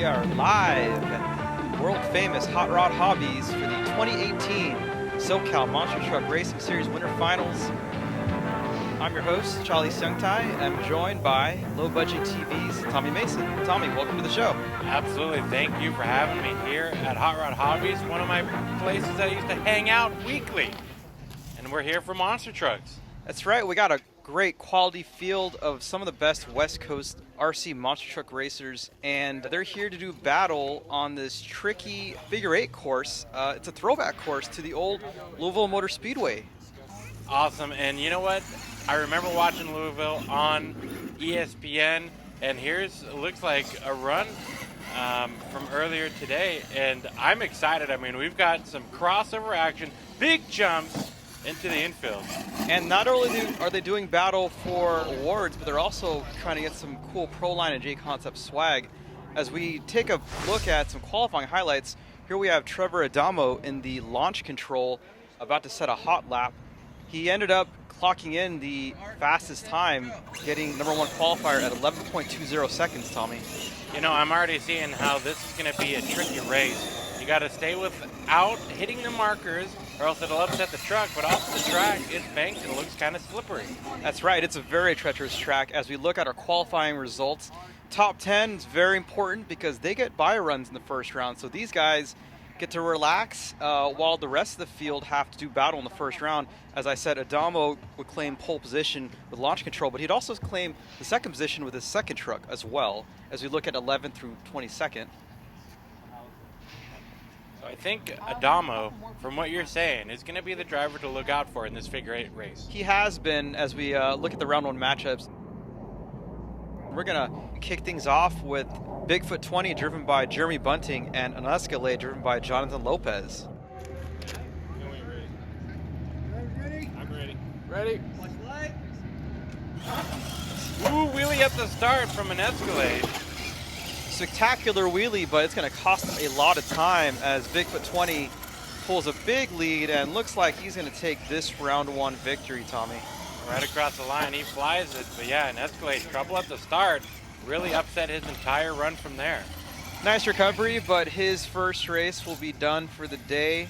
We are live at the world famous Hot Rod Hobbies for the 2018 SoCal Monster Truck Racing Series Winter Finals. I'm your host, Charlie Sungtai, and I'm joined by Low Budget TV's Tommy Mason. Tommy, welcome to the show. Absolutely. Thank you for having me here at Hot Rod Hobbies, one of my places that I used to hang out weekly. And we're here for monster trucks. That's right. We got a great quality field of some of the best West Coast RC monster truck racers, and they're here to do battle on this tricky figure eight course. It's a throwback course to the old Louisville Motor Speedway. Awesome. And you know what? I remember watching Louisville on ESPN, and looks like a run from earlier today, and I'm excited. I mean, we've got some crossover action, big jumps into the infield. And not only are they doing battle for awards, but they're also trying to get some cool Pro Line and J-Concept swag. As we take a look at some qualifying highlights, here we have Trevor Adamo in the launch control, about to set a hot lap. He ended up clocking in the fastest time, getting number one qualifier at 11.20 seconds, Tommy. You know, I'm already seeing how this is going to be a tricky race. You got to stay without hitting the markers, or else it'll upset the truck, but also the track is banked and looks kind of slippery. That's right. It's a very treacherous track. As we look at our qualifying results, top 10 is very important because they get bye runs in the first round. So these guys get to relax while the rest of the field have to do battle in the first round. As I said, Adamo would claim pole position with launch control, but he'd also claim the second position with his second truck as well, as we look at 11th through 22nd. So I think Adamo, from what you're saying, is going to be the driver to look out for in this figure eight race. He has been, as we look at the round one matchups. We're going to kick things off with Bigfoot 20 driven by Jeremy Bunting and an Escalade driven by Jonathan Lopez. Ready? I'm ready. Ready? Ooh, wheelie at the start from an Escalade. Spectacular wheelie, but it's going to cost him a lot of time as Bigfoot 20 pulls a big lead and looks like he's going to take this round one victory, Tommy. Right across the line, he flies it, but yeah, an Escalade trouble at the start really upset his entire run from there. Nice recovery, but his first race will be done for the day,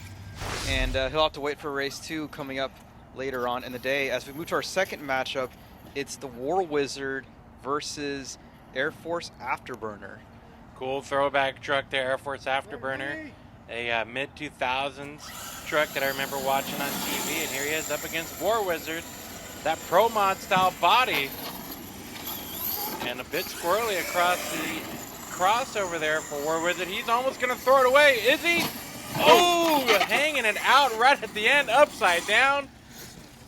and he'll have to wait for race two coming up later on in the day. As we move to our second matchup, it's the War Wizard versus Air Force Afterburner. Cool throwback truck there, Air Force Afterburner, a mid-2000s truck that I remember watching on TV, and here he is up against War Wizard, that Pro Mod style body, and a bit squirrely across the crossover there for War Wizard. He's almost going to throw it away, is he? Oh, hanging it out right at the end, upside down.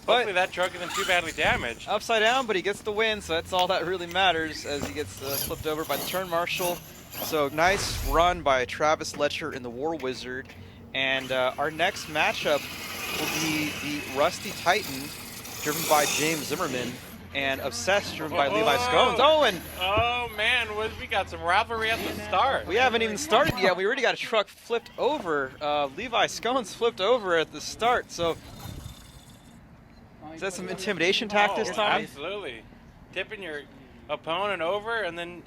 Hopefully that truck isn't too badly damaged. Upside down, but he gets the win, so that's all that really matters as he gets flipped over by the turn marshal. So nice run by Travis Letcher in the War Wizard. And our next matchup will be the Rusty Titan, driven by James Zimmerman, and Obsessed, driven by Levi Scones. Oh man, we got some rivalry at the start. We haven't even started yet. We already got a truck flipped over. Levi Scones flipped over at the start. So is that some intimidation tactics, Tommy? Absolutely. Tipping your opponent over, and then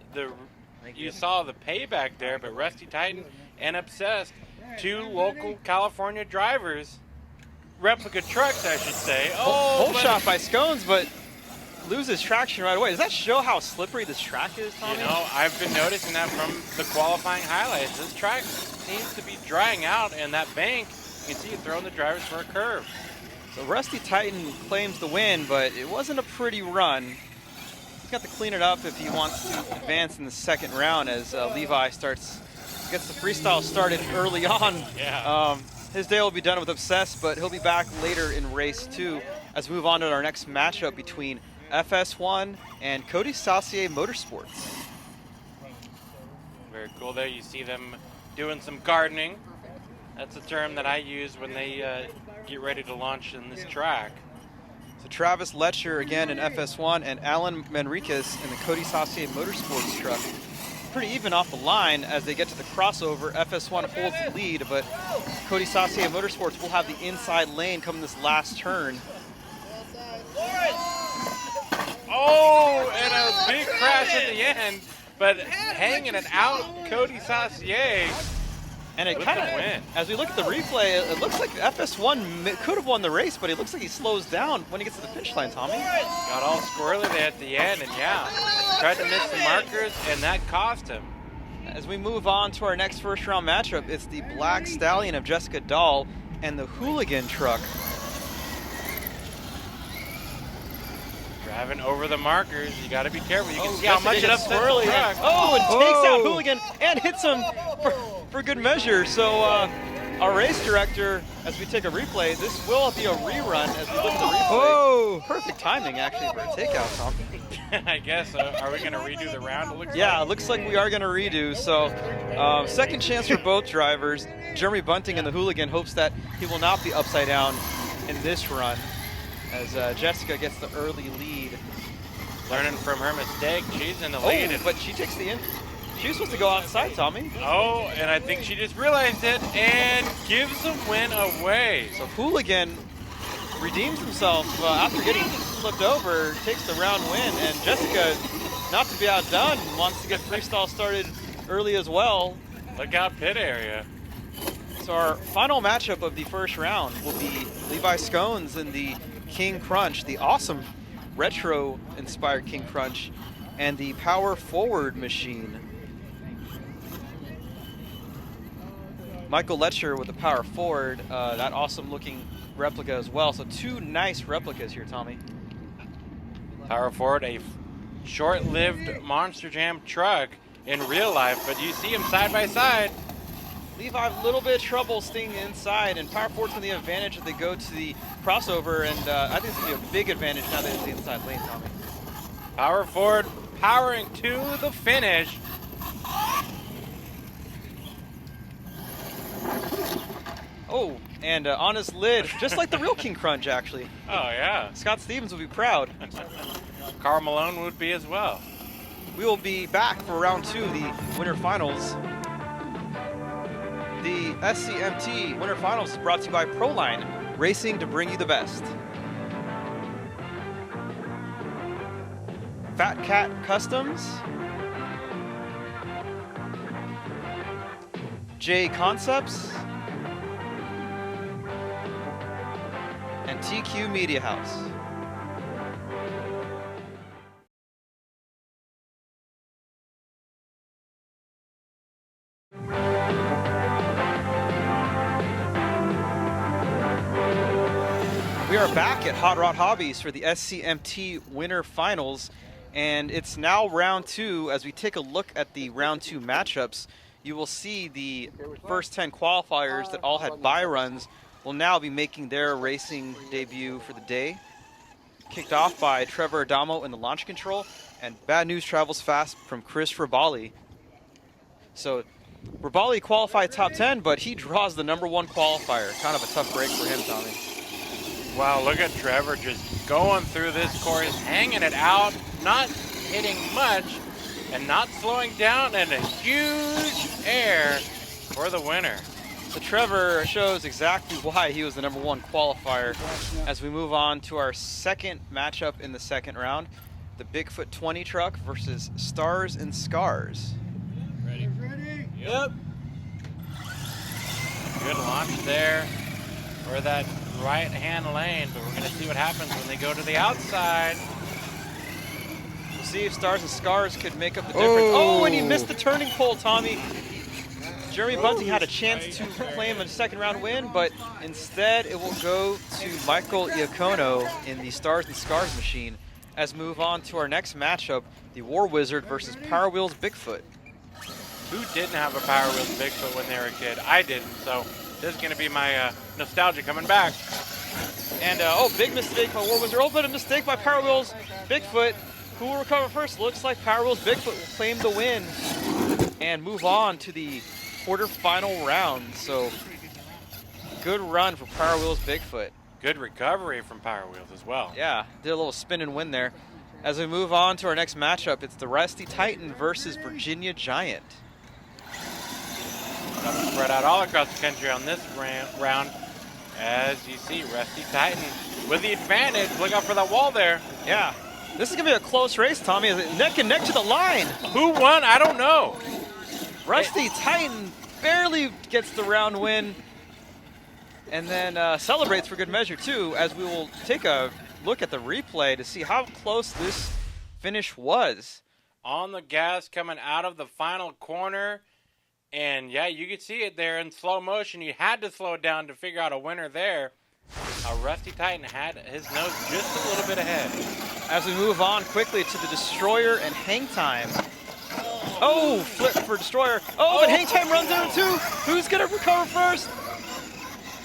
you saw the payback there, but Rusty Titan and Obsessed, two local California drivers, replica trucks, I should say. Pole shot by Scones, but loses traction right away. Does that show how slippery this track is, Tommy? You know, I've been noticing that from the qualifying highlights. This track seems to be drying out, and that bank, you can see it throwing the drivers for a curve. So Rusty Titan claims the win, but it wasn't a pretty run. He's got to clean it up if he wants to advance in the second round as Levi gets the freestyle started early on. Yeah. His day will be done with Obsessed, but he'll be back later in race two as we move on to our next matchup between FS1 and Cody Saucier Motorsports. Very cool there. You see them doing some gardening. That's a term that I use when they get ready to launch in this track. So Travis Letcher again in FS1 and Alan Manriquez in the Cody Saucier Motorsports truck. Pretty even off the line as they get to the crossover. FS1 holds the lead, but Cody Saucier Motorsports will have the inside lane come this last turn. Oh, and a big crash at the end but hanging it out, Cody Saucier. And it With kind the of, win. as we look at the replay, it looks like FS1 could have won the race, but it looks like he slows down when he gets to the finish line, Tommy. Got all squirrely there at the end, and yeah, tried to miss the markers, and that cost him. As we move on to our next first round matchup, it's the Black Stallion of Jessica Dahl and the Hooligan truck. Driving over the markers, you got to be careful. You can see Jessica how much it gets upsets swirly. the truck. Oh, and takes out Hooligan and hits him for good measure. So our race director, as we take a replay, this will be a rerun as we look at the replay. Oh! Perfect timing, actually, for a takeout, Tom. I guess. Are we going to redo the round? It looks like we are going to redo. So, second chance for both drivers. Jeremy Bunting and the Hooligan hopes that he will not be upside down in this run, as Jessica gets the early lead. Learning from her mistake, she's in the lead. Oh, but she takes the in. She was supposed to go outside, Tommy. Oh, and I think she just realized it and gives the win away. So Hooligan redeems himself after getting flipped over, takes the round win, and Jessica, not to be outdone, wants to get freestyle started early as well. Look out pit area. So our final matchup of the first round will be Levi Scones and the King Crunch, the awesome retro-inspired King Crunch, and the Power Forward machine. Michael Letcher with the Power Forward, that awesome-looking replica as well. So two nice replicas here, Tommy. Power Forward, a short-lived Monster Jam truck in real life, but you see them side by side. Levi, a little bit of trouble staying inside, and Power Forward's going to the advantage if they go to the crossover, and I think it's going to be a big advantage now that it's the inside lane, Tommy. Power Forward powering to the finish. Oh, and on his lid, just like the real King Crunch, actually. Oh, yeah. Scott Stevens will be proud. Carl Malone would be as well. We will be back for round 2 of the Winter Finals. The SCMT Winter Finals is brought to you by Proline, racing to bring you the best. Fat Cat Customs, J Concepts, and TQ Media House. We are back at Hot Rod Hobbies for the SCMT Winter Finals, and it's now round 2. As we take a look at the round 2 matchups, you will see the first 10 qualifiers that all had bye runs will now be making their racing debut for the day. Kicked off by Trevor Adamo in the launch control, and bad news travels fast from Chris Rabali. So Rabali qualified top 10, but he draws the #1 qualifier. Kind of a tough break for him, Tommy. Wow, look at Trevor just going through this course, hanging it out, not hitting much, and not slowing down, and a huge air for the winner. So Trevor shows exactly why he was the #1 qualifier. As we move on to our second matchup in the second round, the Bigfoot 20 truck versus Stars and Scars. Ready? Yep. Good launch there for that right-hand lane, but we're going to see what happens when they go to the outside. We'll see if Stars and Scars could make up the difference. Oh, and he missed the turning pole, Tommy. Jeremy Bunting had a chance to claim a second round win, but instead it will go to Michael Iacono in the Stars and Scars machine. As we move on to our next matchup, the War Wizard versus Power Wheels Bigfoot. Who didn't have a Power Wheels Bigfoot when they were a kid? I didn't, so this is going to be my nostalgia coming back. And, big mistake by War Wizard. Oh, but a mistake by Power Wheels Bigfoot. Who will recover first? Looks like Power Wheels Bigfoot will claim the win and move on to the quarterfinal round. So, good run for Power Wheels Bigfoot. Good recovery from Power Wheels as well. Yeah, did a little spin and win there. As we move on to our next matchup, it's the Rusty Titan versus Virginia Giant. Spread out all across the country on this round. As you see, Rusty Titan with the advantage. Look out for that wall there. Yeah, This is going to be a close race, Tommy. Neck and neck to the line. Who won? I don't know. Rusty Titan barely gets the round win and then celebrates for good measure, too, as we will take a look at the replay to see how close this finish was. On the gas coming out of the final corner. And, yeah, you could see it there in slow motion. You had to slow down to figure out a winner there. Rusty Titan had his nose just a little bit ahead. As we move on quickly to the Destroyer and Hang Time. Oh, flip for Destroyer. Oh, but Hang Time runs into him too. Who's going to recover first?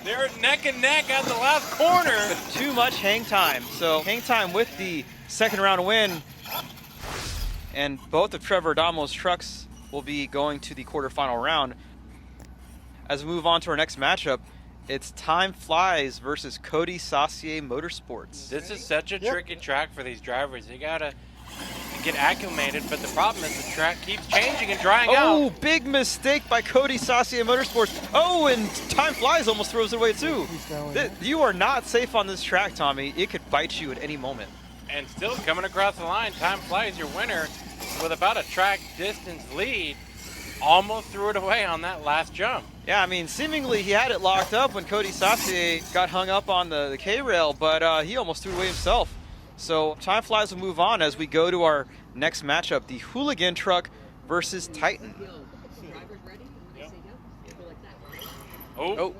They're neck and neck at the last corner. But too much Hang Time. So Hang Time with the second round win. And both of Trevor Adamo's trucks will be going to the quarterfinal round. As we move on to our next matchup, it's Time Flies versus Cody Saucier Motorsports. This is such a tricky track for these drivers. They gotta get acclimated, but the problem is the track keeps changing and drying out. Oh, big mistake by Cody Saucier Motorsports. Oh, and Time Flies almost throws it away too. You are not safe on this track, Tommy. It could bite you at any moment. And still coming across the line, Time Flies, your winner, with about a track distance lead. Almost threw it away on that last jump. Yeah, I mean, seemingly he had it locked up when Cody Saucier got hung up on the K-rail, but he almost threw it away himself. So Time Flies will move on as we go to our next matchup, the Hooligan truck versus Titan. Oh,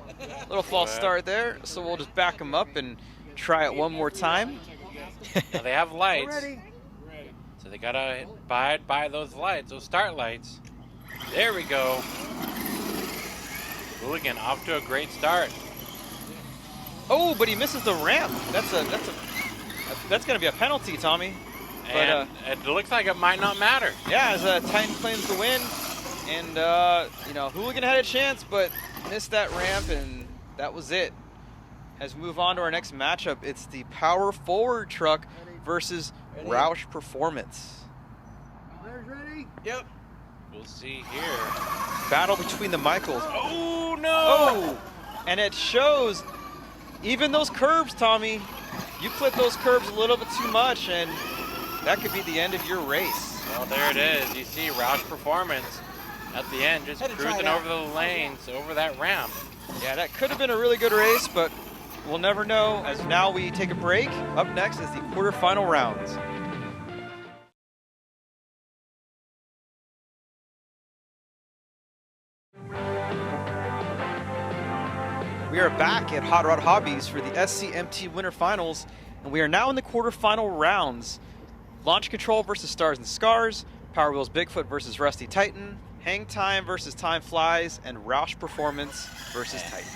little false start there, so we'll just back him up and try it one more time. Now they have lights, so they gotta abide by those lights, those start lights. There we go. Hooligan off to a great start. Oh, but he misses the ramp. That's going to be a penalty, Tommy. And it looks like it might not matter. Yeah, as Titan claims the win, and you know, Hooligan had a chance, but missed that ramp, and that was it. As we move on to our next matchup, it's the Power Forward truck versus Roush Performance. Ready? Yep. We'll see here. Battle between the Michaels. Oh, no! Oh! And it shows, even those curbs, Tommy, you clip those curbs a little bit too much, and that could be the end of your race. Well, there it is. You see Roush Performance at the end, just cruising over the lanes, over that ramp. Yeah, that could have been a really good race, but we'll never know, as now we take a break. Up next is the quarterfinal rounds. We are back at Hot Rod Hobbies for the SCMT Winter Finals, and we are now in the quarterfinal rounds. Launch Control versus Stars and Scars, Power Wheels Bigfoot versus Rusty Titan, Hang Time versus Time Flies, and Roush Performance versus Titan.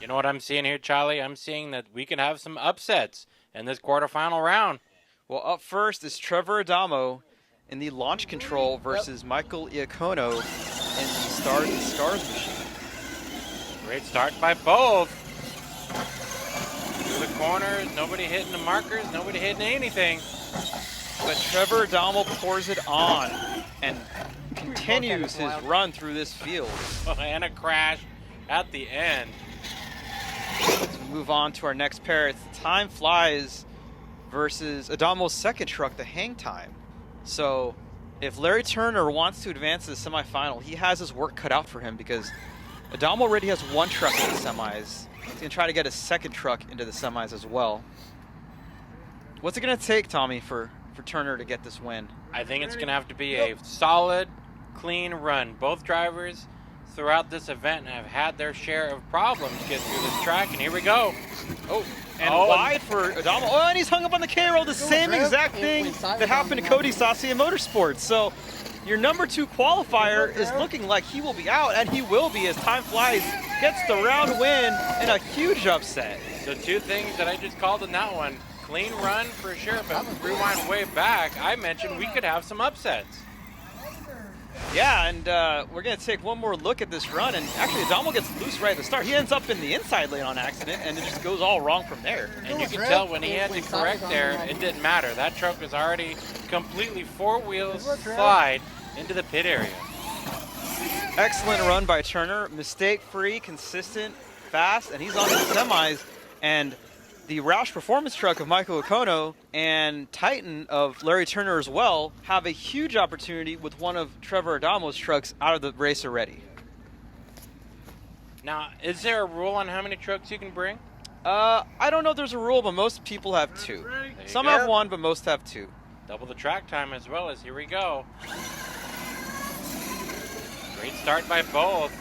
You know what I'm seeing here, Charlie? I'm seeing that we can have some upsets in this quarterfinal round. Well, up first is Trevor Adamo in the Launch Control versus Michael Iacono in the Stars and Scars machine. Great start by both. Through the corners, nobody hitting the markers, nobody hitting anything. But Trevor Adamo pours it on and continues his run through this field. And a crash at the end. Let's move on to our next pair. It's Time Flies versus Adamo's second truck, the Hang Time. So if Larry Turner wants to advance to the semifinal, he has his work cut out for him because Adamo already has one truck in the semis. He's going to try to get a second truck into the semis as well. What's it going to take, Tommy, for Turner to get this win? I think it's going to have to be a solid, clean run. Both drivers throughout this event have had their share of problems getting through this track, and here we go. Oh, and wide for Adamo. Oh, and he's hung up on the K-rail, the same exact thing that happened to Cody Saucier Motorsports. So your number 2 qualifier is looking like he will be out, and he will be as Time Flies gets the round win in a huge upset. So 2 things that I just called in that one. Clean run for sure, but rewind way back, I mentioned we could have some upsets. Yeah, and we're going to take one more look at this run, and actually Adamo gets loose right at the start. He ends up in the inside lane on accident, and it just goes all wrong from there. And you can tell when he had to correct there, it didn't matter. That truck was already completely 4 wheels slide into the pit area. Excellent run by Turner. Mistake-free, consistent, fast, and he's on the semis. And the Roush performance truck of Michael Iacono and Titan of Larry Turner as well have a huge opportunity with one of Trevor Adamo's trucks out of the race already. Now, is there a rule on how many trucks you can bring? I don't know if there's a rule, but most people have 2. Some have 1, but most have 2. Double the track time as well as here we go. Great start by both.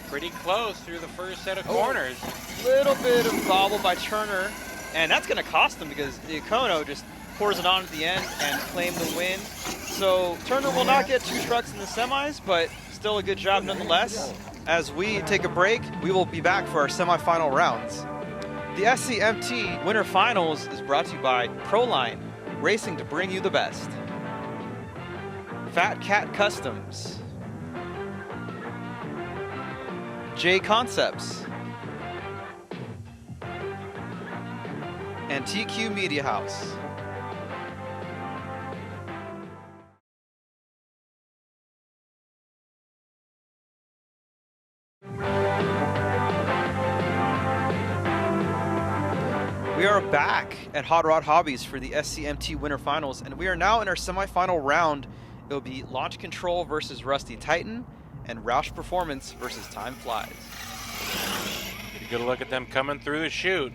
Pretty close through the first set of corners. Little bit of bobble by Turner, and that's going to cost them because Iacono just pours it on at the end and claim the win. So Turner will not get 2 trucks in the semis, but still a good job nonetheless. As we take a break, we will be back for our semifinal rounds. The SCMT Winter Finals is brought to you by Proline, racing to bring you the best. Fat Cat Customs, J Concepts, and TQ Media House. We are back at Hot Rod Hobbies for the SCMT Winter Finals, and we are now in our semifinal round. It will be Launch Control versus Rusty Titan, and Roush Performance versus Time Flies. Get a good look at them coming through the chute.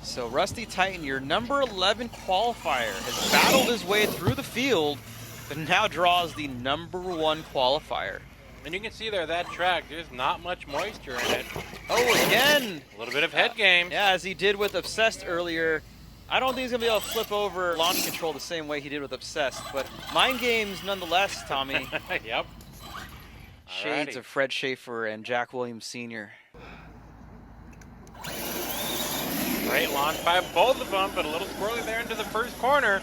So Rusty Titan, your number 11 qualifier, has battled his way through the field, but now draws the number 1 qualifier. And you can see there, that track, there's not much moisture in it. Oh, again! A little bit of head game. Yeah, as he did with Obsessed earlier. I don't think he's going to be able to flip over Launch Control the same way he did with Obsessed, but mind games nonetheless, Tommy. Yep. Shades of Fred Schaefer and Jack Williams Sr. Great launch by both of them, but a little squirrely there into the first corner.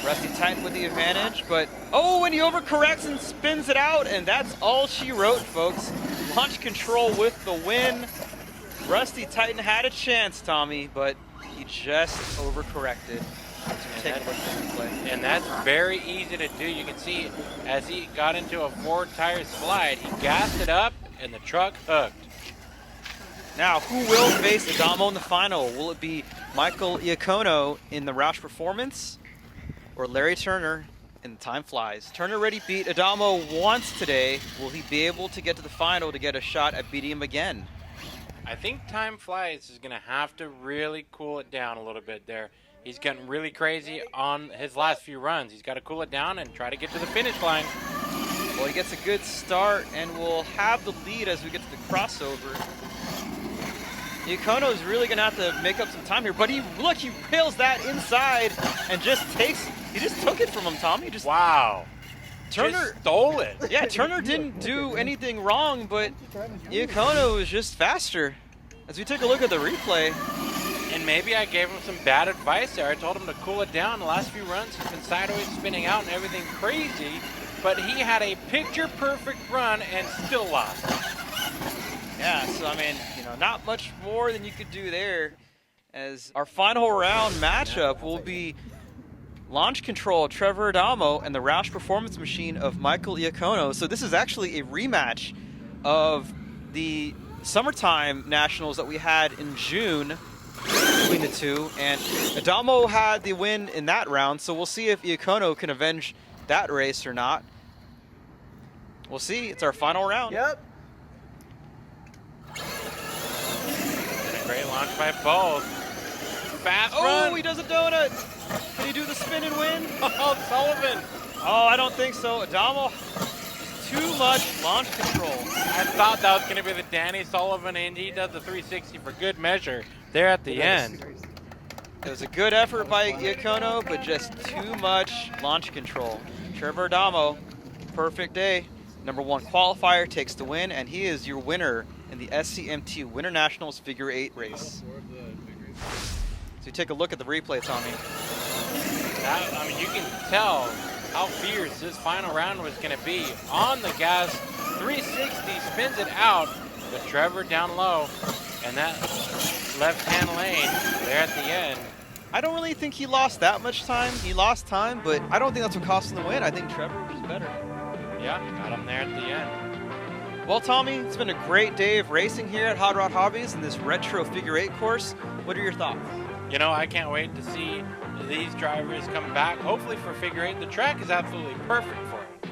Rusty Titan with the advantage, but oh, and he overcorrects and spins it out, and that's all she wrote, folks. Launch Control with the win. Rusty Titan had a chance, Tommy, but he just overcorrected. And that's very easy to do. You can see as he got into a 4-tire slide, he gassed it up, and the truck hooked. Now, who will face Adamo in the final? Will it be Michael Iacono in the Roush Performance or Larry Turner in the Time Flies? Turner already beat Adamo once today. Will he be able to get to the final to get a shot at beating him again? I think Time Flies is going to have to really cool it down a little bit there. He's getting really crazy on his last few runs. He's got to cool it down and try to get to the finish line. Well, he gets a good start and will have the lead as we get to the crossover. Iacono is really going to have to make up some time here, but he rails that inside and just took it from him, Tommy. Wow. Turner just stole it. Yeah, Turner didn't do anything wrong, but Iacono was just faster. As we take a look at the replay. And maybe I gave him some bad advice there. I told him to cool it down. The last few runs, he's been sideways spinning out and everything crazy, but he had a picture-perfect run and still lost. Yeah, so I mean, not much more than you could do there. As our final round matchup will be Launch Control, Trevor Adamo, and the Roush Performance Machine of Michael Iacono. So this is actually a rematch of the summertime nationals that we had in June between the two. And Adamo had the win in that round, so we'll see if Iacono can avenge that race or not. We'll see. It's our final round. Yep. And a great launch by both. Fast run. Oh, he does a donut. Can he do the spin and win? Oh, Sullivan. Oh, I don't think so. Adamo, too much launch control. I thought that was going to be the Danny Sullivan, and he does the 360 for good measure there at the end. It was a good effort by Iacono, but just too much launch control. Trevor Adamo, perfect day. Number 1 qualifier takes the win, and he is your winner in the SCMT Winter Nationals Figure 8 race. So you take a look at the replay, Tommy. I mean, you can tell how fierce this final round was going to be. On the gas, 360, spins it out, but Trevor down low, and that left-hand lane there at the end. I don't really think he lost that much time. He lost time, but I don't think that's what cost him the win. I think Trevor was just better. Yeah, got him there at the end. Well, Tommy, it's been a great day of racing here at Hot Rod Hobbies in this retro figure 8 course. What are your thoughts? You know, I can't wait to see these drivers come back, hopefully for figure 8. The track is absolutely perfect for it.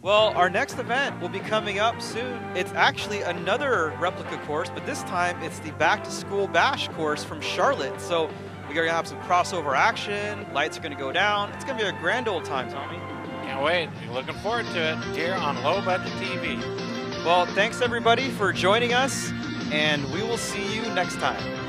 Well, our next event will be coming up soon. It's actually another replica course, but this time it's the Back to School Bash course from Charlotte. So we're going to have some crossover action, lights are going to go down. It's going to be a grand old time, Tommy. Can't wait. Looking forward to it here on Low Budget TV. Well, thanks everybody for joining us, and we will see you next time.